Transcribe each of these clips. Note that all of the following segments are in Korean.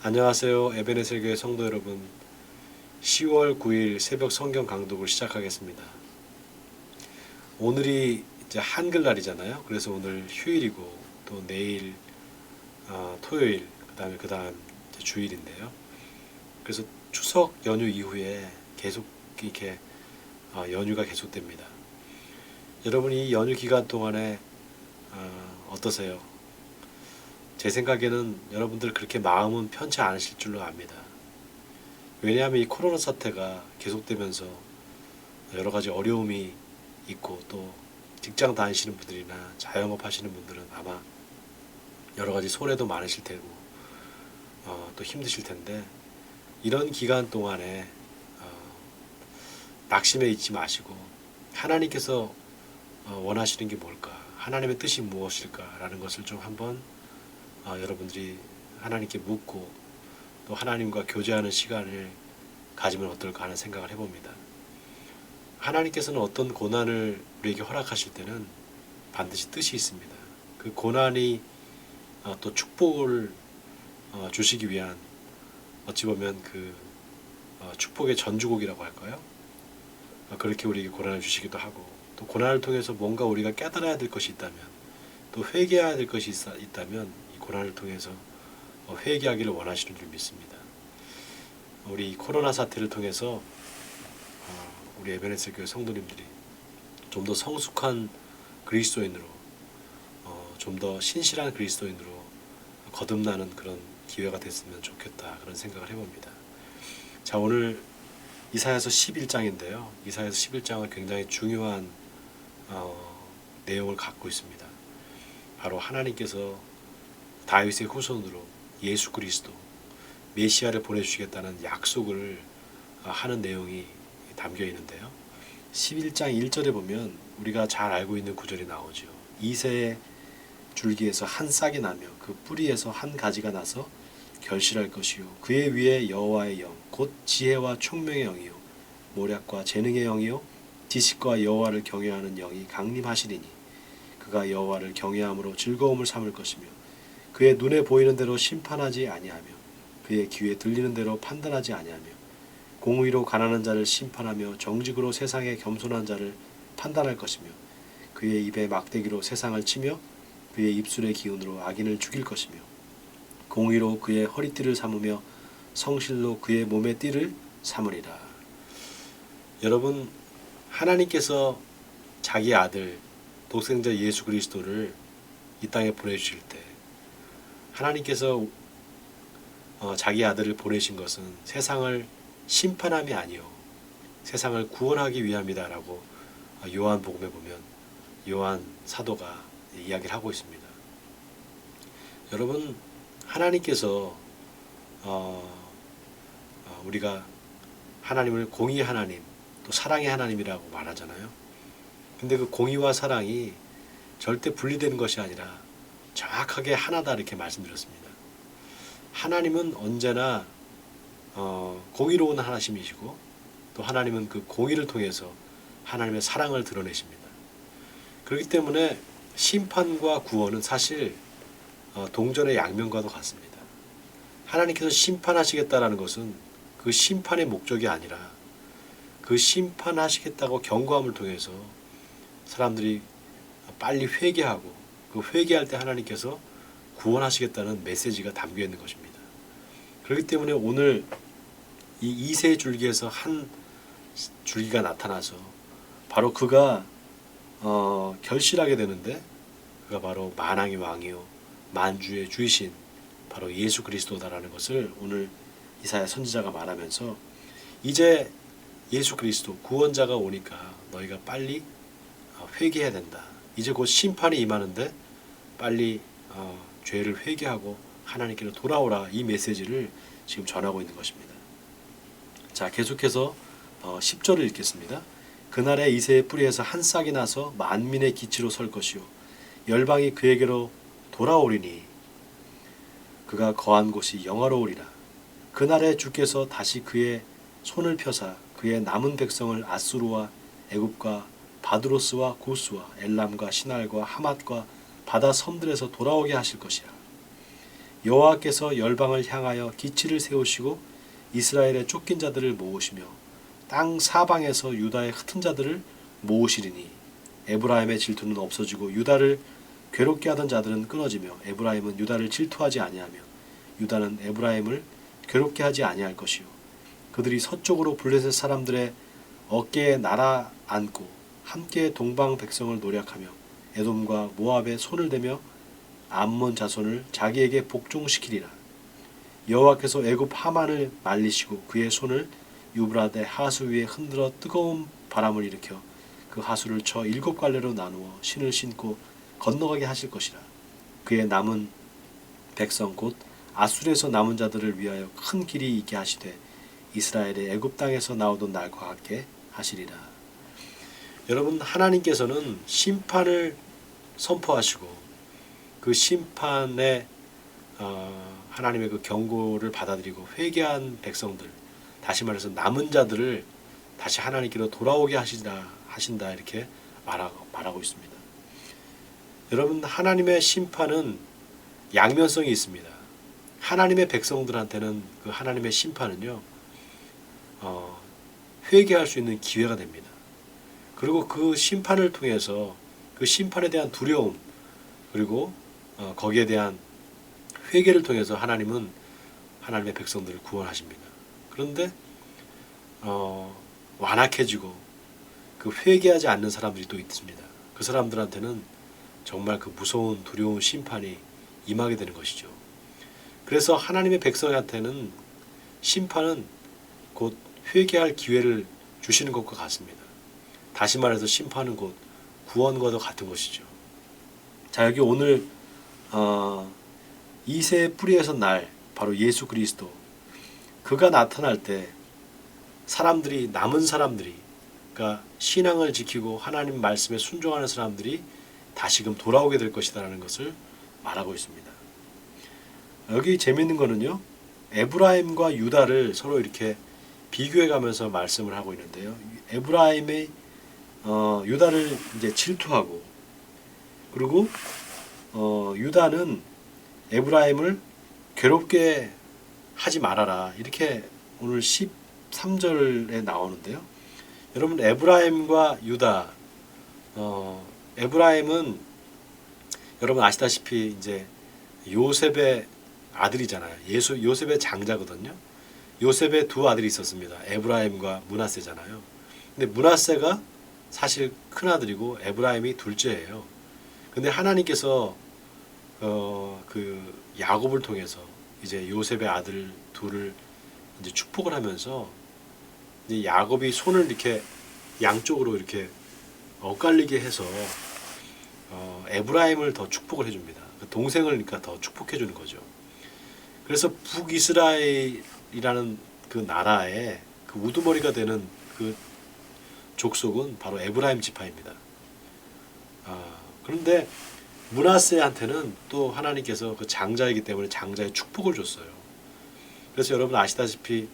안녕하세요. 에베네셀 교회 성도 여러분. 10월 9일 새벽 성경 강독을 시작하겠습니다. 오늘이 이제 한글날이잖아요. 그래서 오늘 휴일이고 또 내일 토요일 그다음 주일인데요. 그래서 추석 연휴 이후에 계속 이렇게 연휴가 계속됩니다. 여러분 이 연휴 기간 동안에 어떠세요? 제 생각에는 여러분들 그렇게 마음은 편치 않으실 줄로 압니다. 왜냐하면 이 코로나 사태가 계속되면서 여러 가지 어려움이 있고 또 직장 다니시는 분들이나 자영업 하시는 분들은 아마 여러 가지 손해도 많으실 테고 또 힘드실 텐데 이런 기간 동안에 낙심해 있지 마시고 하나님께서 원하시는 게 뭘까? 하나님의 뜻이 무엇일까라는 것을 좀 한번 여러분들이 하나님께 묻고 또 하나님과 교제하는 시간을 가지면 어떨까 하는 생각을 해봅니다. 하나님께서는 어떤 고난을 우리에게 허락하실 때는 반드시 뜻이 있습니다. 그 고난이 또 축복을 주시기 위한 어찌 보면 그 축복의 전주곡이라고 할까요? 그렇게 우리에게 고난을 주시기도 하고 또 고난을 통해서 뭔가 우리가 깨달아야 될 것이 있다면 또 회개해야 될 것이 있다면 이 고난을 통해서 회개하기를 원하시는 줄 믿습니다. 우리 코로나 사태를 통해서 우리 에베네셀 교회 성도님들이 좀 더 성숙한 그리스도인으로 좀 더 신실한 그리스도인으로 거듭나는 그런 기회가 됐으면 좋겠다 그런 생각을 해봅니다. 자, 오늘 이사야서 11장인데요. 이사야서 11장은 굉장히 중요한 내용을 갖고 있습니다. 바로 하나님께서 다윗의 후손으로 예수 그리스도 메시아를 보내주시겠다는 약속을 하는 내용이 담겨 있는데요. 11장 1절에 보면 우리가 잘 알고 있는 구절이 나오죠. 이새의 줄기에서 한 싹이 나며 그 뿌리에서 한 가지가 나서 결실할 것이요 그의 위에 여호와의 영 곧 지혜와 총명의 영이요 모략과 재능의 영이요 지식과 여호와를 경외하는 영이 강림하시리니 그가 여호와를 경외함으로 즐거움을 삼을 것이며 그의 눈에 보이는 대로 심판하지 아니하며 그의 귀에 들리는 대로 판단하지 아니하며 공의로 가난한 자를 심판하며 정직으로 세상에 겸손한 자를 판단할 것이며 그의 입에 막대기로 세상을 치며 그의 입술의 기운으로 악인을 죽일 것이며 공의로 그의 허리띠를 삼으며 성실로 그의 몸의 띠를 삼으리라. 여러분, 하나님께서 자기 아들 독생자 예수 그리스도를 이 땅에 보내주실 때 하나님께서 자기 아들을 보내신 것은 세상을 심판함이 아니요 세상을 구원하기 위함이다라고 요한복음에 보면 요한 사도가 이야기를 하고 있습니다. 여러분, 하나님께서 우리가 하나님을 공의의 하나님 또 사랑의 하나님이라고 말하잖아요. 근데 그 공의와 사랑이 절대 분리되는 것이 아니라 정확하게 하나다 이렇게 말씀드렸습니다. 하나님은 언제나 공의로운 하나님이시고 또 하나님은 그 공의를 통해서 하나님의 사랑을 드러내십니다. 그렇기 때문에 심판과 구원은 사실 동전의 양면과도 같습니다. 하나님께서 심판하시겠다라는 것은 그 심판의 목적이 아니라 그 심판하시겠다고 경고함을 통해서 사람들이 빨리 회개하고 그 회개할 때 하나님께서 구원하시겠다는 메시지가 담겨 있는 것입니다. 그렇기 때문에 오늘 이 이새 줄기에서 한 줄기가 나타나서 바로 그가 결실하게 되는데 그가 바로 만왕의 왕이요 만주의 주이신 바로 예수 그리스도다라는 것을 오늘 이사야 선지자가 말하면서 이제 예수 그리스도 구원자가 오니까 너희가 빨리 회개해야 된다. 이제 곧 심판이 임하는데 빨리 죄를 회개하고 하나님께로 돌아오라 이 메시지를 지금 전하고 있는 것입니다. 자, 계속해서 10절을 읽겠습니다. 그날에 이새의 뿌리에서 한 싹이 나서 만민의 기치로 설 것이요 열방이 그에게로 돌아오리니 그가 거한 곳이 영화로우리라. 그날에 주께서 다시 그의 손을 펴사 그의 남은 백성을 아수르와 애굽과 바드로스와 고스와 엘람과 시날과 하맛과 바다 섬들에서 돌아오게 하실 것이라. 여호와께서 열방을 향하여 기치를 세우시고 이스라엘의 쫓긴 자들을 모으시며 땅 사방에서 유다의 흩은 자들을 모으시리니 에브라임의 질투는 없어지고 유다를 괴롭게 하던 자들은 끊어지며 에브라임은 유다를 질투하지 아니하며 유다는 에브라임을 괴롭게 하지 아니할 것이요 그들이 서쪽으로 블레셋 사람들의 어깨에 날아 앉고 함께 동방 백성을 노략하며 에돔과 모압에 손을 대며 암몬 자손을 자기에게 복종시키리라. 여호와께서 애굽 하만을 말리시고 그의 손을 유브라데 하수 위에 흔들어 뜨거운 바람을 일으켜 그 하수를 쳐 7갈래로 나누어 신을 신고 건너가게 하실 것이라. 그의 남은 백성 곧 아술에서 남은 자들을 위하여 큰 길이 있게 하시되 이스라엘의 애굽 땅에서 나오던 날과 같게 하시리라. 여러분, 하나님께서는 심판을 선포하시고 그 심판에 하나님의 그 경고를 받아들이고 회개한 백성들, 다시 말해서 남은 자들을 다시 하나님께로 돌아오게 하신다 이렇게 말하고 있습니다. 여러분, 하나님의 심판은 양면성이 있습니다. 하나님의 백성들한테는 그 하나님의 심판은요, 회개할 수 있는 기회가 됩니다. 그리고 그 심판을 통해서 그 심판에 대한 두려움 그리고 거기에 대한 회개를 통해서 하나님은 하나님의 백성들을 구원하십니다. 그런데 완악해지고 그 회개하지 않는 사람들이 또 있습니다. 그 사람들한테는 정말 그 무서운 두려운 심판이 임하게 되는 것이죠. 그래서 하나님의 백성한테는 심판은 곧 회개할 기회를 주시는 것과 같습니다. 다시 말해서 심판은 곧 구원과도 같은 것이죠. 자, 여기 오늘 이새의 뿌리에서 날 바로 예수 그리스도, 그가 나타날 때 사람들이, 남은 사람들이, 그러니까 신앙을 지키고 하나님 말씀에 순종하는 사람들이 다시금 돌아오게 될 것이다라는 것을 말하고 있습니다. 여기 재미있는 거는요, 에브라임과 유다를 서로 이렇게 비교해 가면서 말씀을 하고 있는데요. 에브라임의 유다를 이제 질투하고, 그리고 유다는 에브라임을 괴롭게 하지 말아라 이렇게 오늘 13절에 나오는데요. 여러분, 에브라임과 유다, 에브라임은 여러분 아시다시피 이제 요셉의 아들이잖아요. 요셉의 장자거든요. 요셉의 두 아들이 있었습니다. 에브라임과 므낫세잖아요. 근데 므낫세가 사실 큰 아들이고 에브라임이 둘째예요. 근데 하나님께서 그 야곱을 통해서 이제 요셉의 아들 둘을 이제 축복을 하면서 이제 야곱이 손을 이렇게 양쪽으로 이렇게 엇갈리게 해서 에브라임을 더 축복을 해줍니다. 동생을 그러니까 더 축복해 주는 거죠. 그래서 북이스라엘이라는 그 나라의 그 우두머리가 되는 그 족속은 바로 에브라임 지파입니다. 그런데 므낫세한테는 또 하나님께서 그 장자이기 때문에 장자의 축복을 줬어요. 그래서 여러분 아시다시피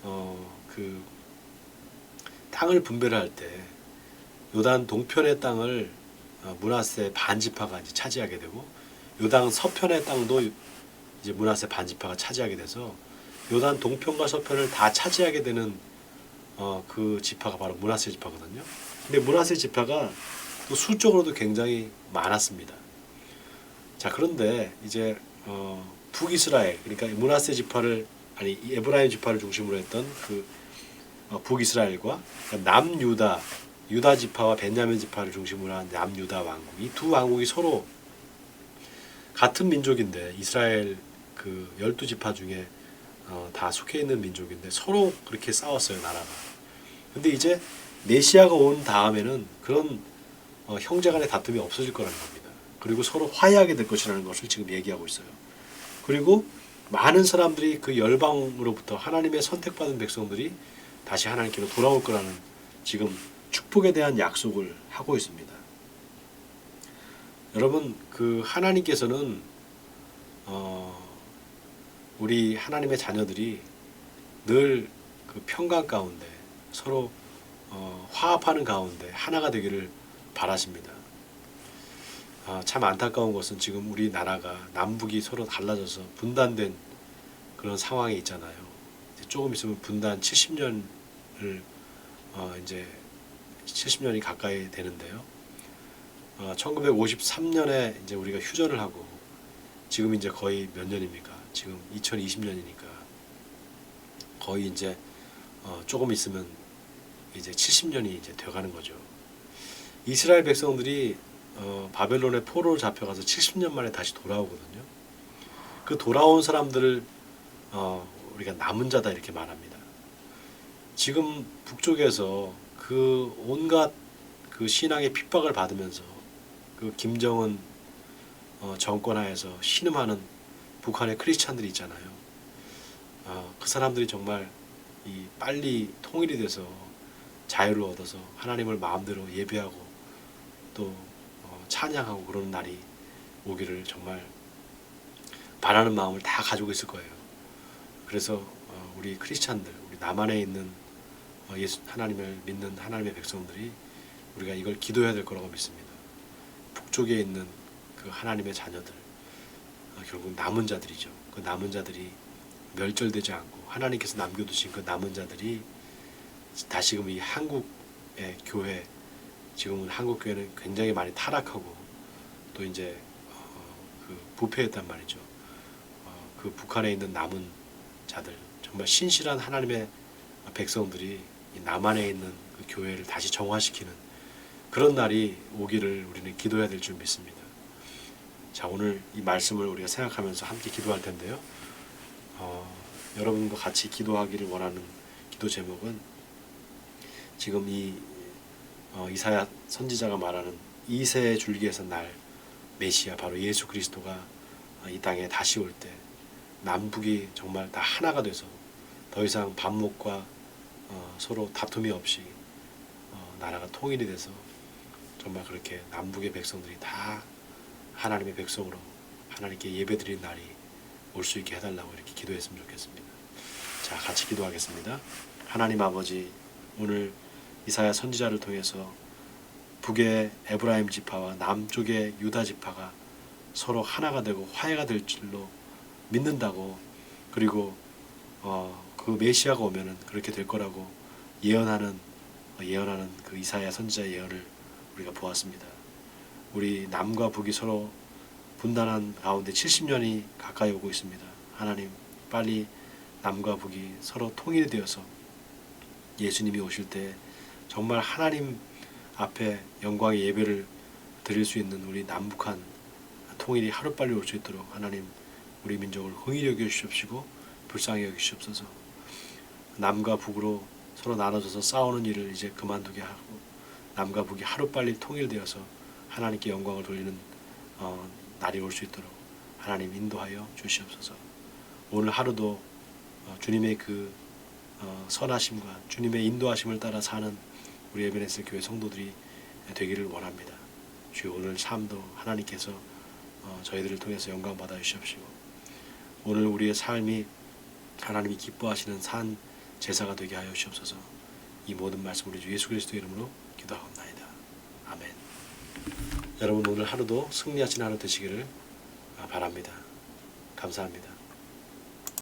그 땅을 분배를 할 때 요단 동편의 땅을 므낫세 반지파가 이제 차지하게 되고 요단 서편의 땅도 이제 므낫세 반지파가 차지하게 돼서 요단 동편과 서편을 다 차지하게 되는 그 지파가 바로 므낫세 지파거든요. 근데 므낫세 지파가 또 수적으로도 굉장히 많았습니다. 자, 그런데 이제 북이스라엘, 그러니까 므낫세 지파를 에브라임 지파를 중심으로 했던 그 북이스라엘과 남유다, 유다 지파와 벤야민 지파를 중심으로 한 남유다 왕국, 이 두 왕국이 서로 같은 민족인데 이스라엘 그 12지파 중에 다 속해 있는 민족인데 서로 그렇게 싸웠어요, 나라가. 근데 이제 메시아가 온 다음에는 그런 형제 간의 다툼이 없어질 거라는 겁니다. 그리고 서로 화해하게 될 것이라는 것을 지금 얘기하고 있어요. 그리고 많은 사람들이 그 열방으로부터 하나님의 선택받은 백성들이 다시 하나님께로 돌아올 거라는 지금 축복에 대한 약속을 하고 있습니다. 여러분, 그 하나님께서는 우리 하나님의 자녀들이 늘 그 평강 가운데 서로 화합하는 가운데 하나가 되기를 바라십니다. 참 안타까운 것은 지금 우리나라가 남북이 서로 갈라져서 분단된 그런 상황에 있잖아요. 이제 조금 있으면 분단 70년을 이제 70년이 가까이 되는데요. 1953년에 이제 우리가 휴전을 하고 지금 이제 거의 몇 년입니까? 지금 2020년이니까 거의 이제 조금 있으면 이제 70년이 이제 되어가는 거죠. 이스라엘 백성들이 바벨론의 포로로 잡혀가서 70년 만에 다시 돌아오거든요. 그 돌아온 사람들을 우리가 남은 자다 이렇게 말합니다. 지금 북쪽에서 그 온갖 그 신앙의 핍박을 받으면서 그 김정은 정권 하에서 신음하는 북한의 크리스찬들이 있잖아요. 그 사람들이 정말 빨리 통일이 돼서 자유를 얻어서 하나님을 마음대로 예배하고 또 찬양하고 그러는 날이 오기를 정말 바라는 마음을 다 가지고 있을 거예요. 그래서 우리 크리스찬들, 우리 남한에 있는 예수 하나님을 믿는 하나님의 백성들이 우리가 이걸 기도해야 될 거라고 믿습니다. 북쪽에 있는 그 하나님의 자녀들, 결국 남은 자들이죠. 그 남은 자들이 멸절되지 않고 하나님께서 남겨두신 그 남은 자들이 다시금 이 한국의 교회, 지금은 한국 교회는 굉장히 많이 타락하고 또 이제 그 부패했단 말이죠. 그 북한에 있는 남은 자들, 정말 신실한 하나님의 백성들이 이 남한에 있는 그 교회를 다시 정화시키는 그런 날이 오기를 우리는 기도해야 될 줄 믿습니다. 자, 오늘 이 말씀을 우리가 생각하면서 함께 기도할 텐데요. 여러분과 같이 기도하기를 원하는 기도 제목은 지금 이사야 선지자가 말하는 이새 줄기에서 날 메시아, 바로 예수 그리스도가 이 땅에 다시 올 때 남북이 정말 다 하나가 돼서 더 이상 반목과 서로 다툼이 없이 나라가 통일이 돼서 정말 그렇게 남북의 백성들이 다 하나님의 백성으로 하나님께 예배드리는 날이 올 수 있게 해달라고 이렇게 기도했으면 좋겠습니다. 자, 같이 기도하겠습니다. 하나님 아버지, 오늘 이사야 선지자를 통해서 북의 에브라임 지파와 남쪽의 유다 지파가 서로 하나가 되고 화해가 될 줄로 믿는다고, 그리고 그 메시아가 오면은 그렇게 될 거라고 예언하는 그 이사야 선지자의 예언을 우리가 보았습니다. 우리 남과 북이 서로 분단한 가운데 70년이 가까이 오고 있습니다. 하나님, 빨리 남과 북이 서로 통일이 되어서 예수님이 오실 때 정말 하나님 앞에 영광의 예배를 드릴 수 있는 우리 남북한 통일이 하루빨리 올 수 있도록 하나님, 우리 민족을 긍휼히 여겨 주시옵시고 불쌍히 여겨 주시옵소서. 남과 북으로 서로 나눠져서 싸우는 일을 이제 그만두게 하고 남과 북이 하루빨리 통일되어서 하나님께 영광을 돌리는 날이 올 수 있도록 하나님 인도하여 주시옵소서. 오늘 하루도 주님의 그 선하심과 주님의 인도하심을 따라 사는 우리 에베네스 교회 성도들이 되기를 원합니다. 주여, 오늘 삶도 하나님께서 저희들을 통해서 영광 받아 주시옵시고 오늘 우리의 삶이 하나님이 기뻐하시는 산 제사가 되게 하여 주시옵소서. 이 모든 말씀 우리 주 예수 그리스도의 이름으로 기도하옵나이다. 아멘. 여러분, 오늘 하루도 승리하신 하루 되시기를 바랍니다. 감사합니다.